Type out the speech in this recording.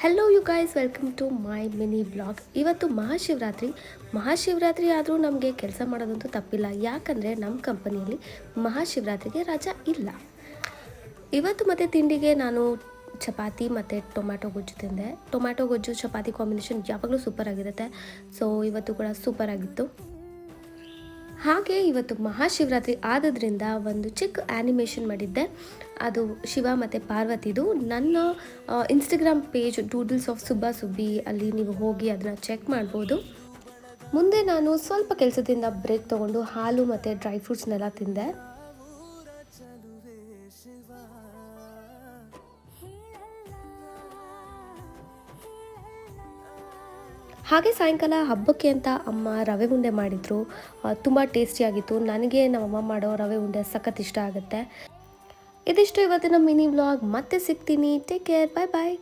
Hello you guys, welcome to my mini blog. ಇವತ್ತು ಮಹಾಶಿವರಾತ್ರಿ ಆದರೂ ನಮಗೆ ಕೆಲಸ ಮಾಡೋದಂತೂ ತಪ್ಪಿಲ್ಲ. ಯಾಕಂದರೆ ನಮ್ಮ ಕಂಪನಿಯಲ್ಲಿ ಮಹಾಶಿವರಾತ್ರಿಗೆ ರಜಾ ಇಲ್ಲ. ಇವತ್ತು ಮತ್ತು ತಿಂಡಿಗೆ ನಾನು ಚಪಾತಿ ಮತ್ತು ಟೊಮ್ಯಾಟೊ ಗೊಜ್ಜು ತಿಂದೆ. ಟೊಮ್ಯಾಟೊ ಗೊಜ್ಜು ಚಪಾತಿ ಕಾಂಬಿನೇಷನ್ ಯಾವಾಗಲೂ ಸೂಪರ್ ಆಗಿರುತ್ತೆ. ಸೊ ಇವತ್ತು ಕೂಡ ಸೂಪರ್ ಆಗಿತ್ತು. ಹಾಗೆ ಇವತ್ತು ಮಹಾಶಿವರಾತ್ರಿ ಆದದ್ರಿಂದ ಒಂದು ಚಿಕ್ಕ ಆ್ಯನಿಮೇಷನ್ ಮಾಡಿದ್ದೆ. ಅದು ಶಿವ ಮತ್ತು ಪಾರ್ವತಿದು. ನನ್ನ Instagram page doodles of Subba Subbi, ಅಲ್ಲಿ ನೀವು ಹೋಗಿ ಅದನ್ನು ಚೆಕ್ ಮಾಡ್ಬೋದು. ಮುಂದೆ ನಾನು ಸ್ವಲ್ಪ ಕೆಲಸದಿಂದ ಬ್ರೇಕ್ ತೊಗೊಂಡು ಹಾಲು ಮತ್ತು ಡ್ರೈ ಫ್ರೂಟ್ಸ್ನೆಲ್ಲ ತಿಂದೆ. ಹಾಗೆ ಸಾಯಂಕಾಲ ಹಬ್ಬಕ್ಕೆ ಅಂತ ಅಮ್ಮ ರವೆ ಉಂಡೆ ಮಾಡಿದರು. ತುಂಬ ಟೇಸ್ಟಿಯಾಗಿತ್ತು. ನನಗೆ ನಮ್ಮಮ್ಮ ಮಾಡೋ ರವೆ ಉಂಡೆ ಸಖತ್ ಇಷ್ಟ ಆಗುತ್ತೆ. ಇದಿಷ್ಟು ಇವತ್ತಿನ ಮಿನಿ ವ್ಲಾಗ್. ಮತ್ತೆ ಸಿಗ್ತೀನಿ. Take care. ಬಾಯ್ ಬಾಯ್.